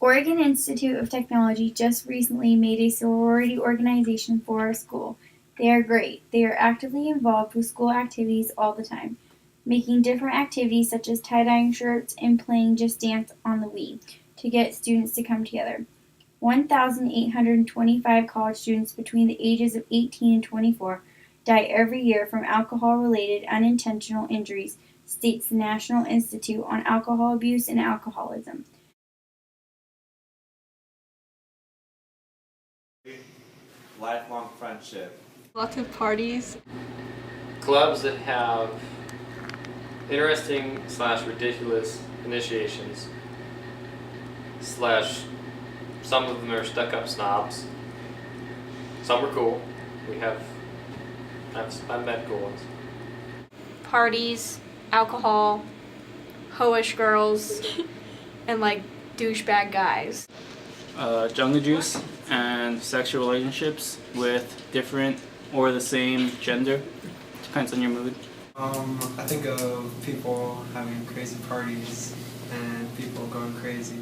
Oregon Institute of Technology just recently made a sorority organization for our school. They are great. They are actively involved with school activities all the time, making different activities such as tie-dyeing shirts and playing Just Dance on the Wii to get students to come together. 1,825 college students between the ages of 18 and 24 die every year from alcohol-related unintentional injuries, states the National Institute on Alcohol Abuse and Alcoholism. Lifelong friendship. Lots of parties. Clubs that have interesting / ridiculous initiations / some of them are stuck-up snobs. Some are cool. I've met cool ones. Parties, alcohol, hoish girls, and like douchebag guys. Jungle juice and sexual relationships with different or the same gender. Depends on your mood. I think of people having crazy parties and people going crazy.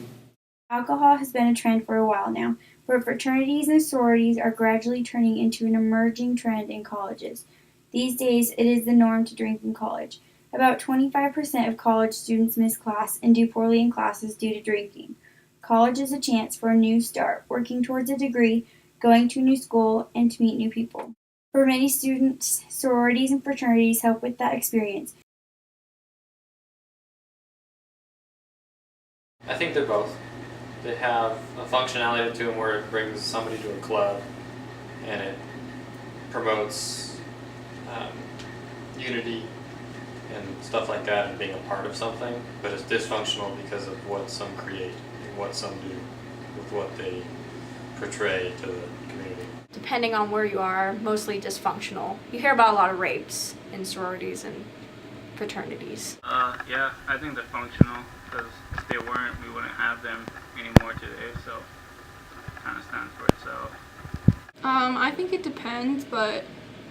Alcohol has been a trend for a while now, but fraternities and sororities are gradually turning into an emerging trend in colleges. These days, it is the norm to drink in college. About 25% of college students miss class and do poorly in classes due to drinking. College is a chance for a new start, working towards a degree, going to a new school, and to meet new people. For many students, sororities and fraternities help with that experience. I think they're both. They have a functionality to them where it brings somebody to a club and it promotes unity and stuff like that and being a part of something, but it's dysfunctional because of what some create and what some do with what they portray to the community. Depending on where you are, mostly dysfunctional. You hear about a lot of rapes in sororities and fraternities. Yeah, I think they're functional because if they weren't, we wouldn't have them anymore today, so it kind of stands for itself. I think it depends, but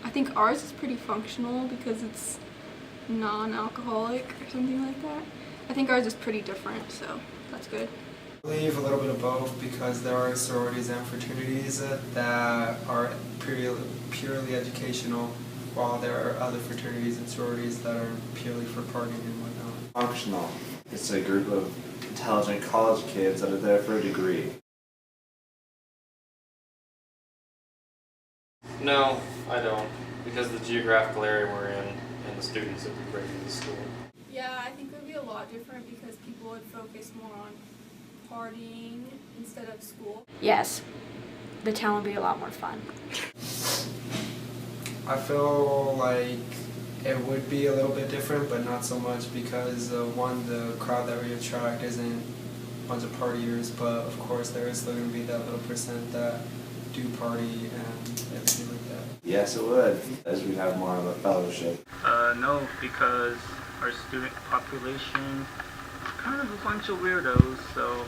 I think ours is pretty functional because it's non-alcoholic or something like that. I think ours is pretty different, so that's good. I believe a little bit of both because there are sororities and fraternities that are purely educational, while there are other fraternities and sororities that are purely for partying and whatnot. Functional. It's a group of intelligent college kids that are there for a degree. No, I don't, because of the geographical area we're in and the students that we bring to the school. Yeah, I think it would be a lot different because people would focus more on partying instead of school. Yes, the town would be a lot more fun. I feel like it would be a little bit different, but not so much because one, the crowd that we attract isn't a bunch of partiers, but of course there is still going to be that little percent that do party and everything like that. Yes, it would, as we have more of a fellowship. No, because our student population is kind of a bunch of weirdos, so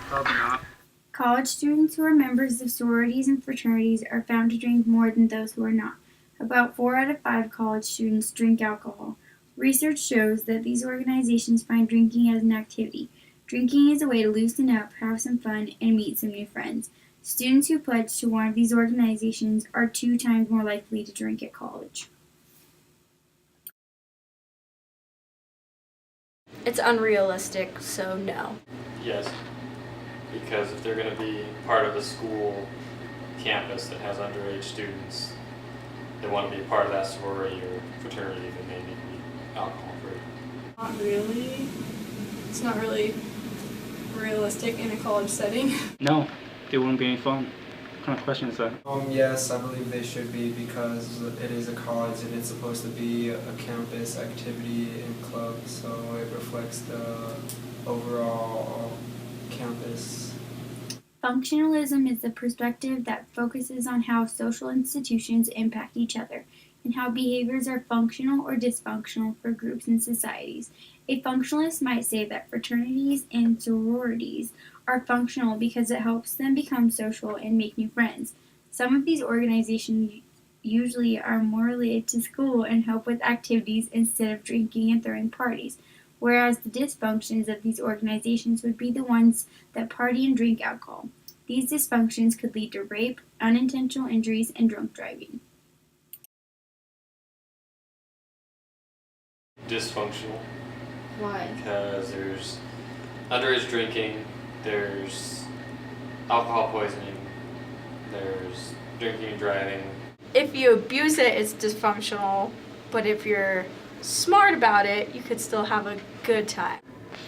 probably not. College students who are members of sororities and fraternities are found to drink more than those who are not. About 4 out of 5 college students drink alcohol. Research shows that these organizations find drinking as an activity. Drinking is a way to loosen up, have some fun, and meet some new friends. Students who pledge to one of these organizations are 2 times more likely to drink at college. It's unrealistic, so no. Yes, because if they're going to be part of a school campus that has underage students, they want to be part of that sorority or fraternity, then they need to be alcohol-free. Not really. It's not really realistic in a college setting. No, they wouldn't be any fun. What kind of question is that? Yes, I believe they should be because it is a college and it's supposed to be a campus activity and club, so it reflects the overall campus. Functionalism is the perspective that focuses on how social institutions impact each other and how behaviors are functional or dysfunctional for groups and societies. A functionalist might say that fraternities and sororities are functional because it helps them become social and make new friends. Some of these organizations usually are more related to school and help with activities instead of drinking and throwing parties, whereas the dysfunctions of these organizations would be the ones that party and drink alcohol. These dysfunctions could lead to rape, unintentional injuries, and drunk driving. Dysfunctional Why? because there's underage drinking, there's alcohol poisoning, there's drinking and driving. If you abuse it, it's dysfunctional, but if you're smart about it, you could still have a good time.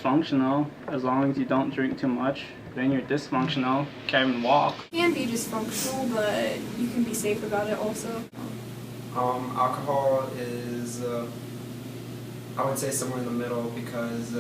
Functional, as long as you don't drink too much. Then you're dysfunctional, can't even walk. It can be dysfunctional, but you can be safe about it also. Alcohol is, I would say, somewhere in the middle because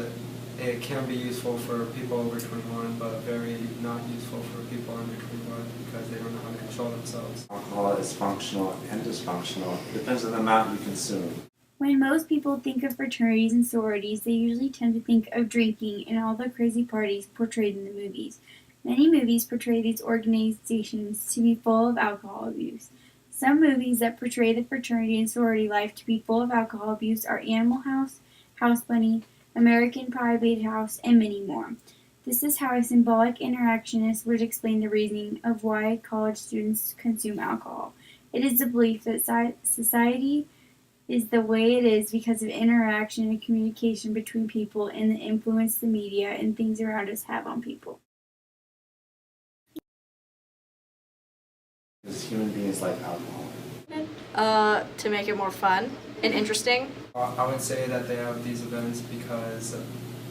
it can be useful for people over 21, but very not useful for people under 21 because they don't know how to control themselves. Alcohol is functional and dysfunctional. It depends on the amount you consume. When most people think of fraternities and sororities, they usually tend to think of drinking and all the crazy parties portrayed in the movies. Many movies portray these organizations to be full of alcohol abuse. Some movies that portray the fraternity and sorority life to be full of alcohol abuse are Animal House, House Bunny, American Pie, Beach House, and many more. This is how a symbolic interactionist would explain the reasoning of why college students consume alcohol. It is the belief that society is the way it is because of interaction and communication between people and the influence the media and things around us have on people. Because human beings like alcohol. To make it more fun and interesting. I would say that they have these events because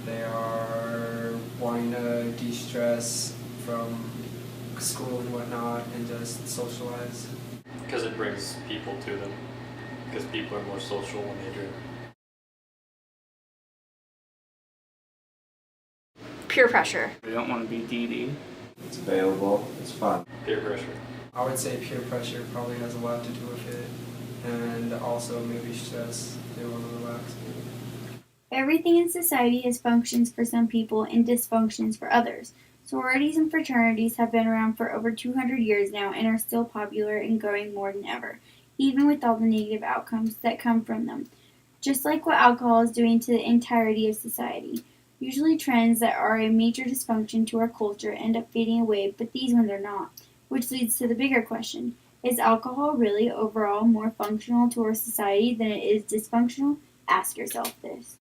they are wanting to de-stress from school and whatnot and just socialize. Because it brings people to them. Because people are more social when they drink. Peer pressure. We don't want to be DD. It's available. It's fun. Peer pressure. I would say peer pressure probably has a lot to do with it, and also maybe stress. They want to relax. Everything in society has functions for some people and dysfunctions for others. Sororities and fraternities have been around for over 200 years now and are still popular and growing more than ever, even with all the negative outcomes that come from them. Just like what alcohol is doing to the entirety of society. Usually trends that are a major dysfunction to our culture end up fading away, but these ones are not. Which leads to the bigger question. Is alcohol really overall more functional to our society than it is dysfunctional? Ask yourself this.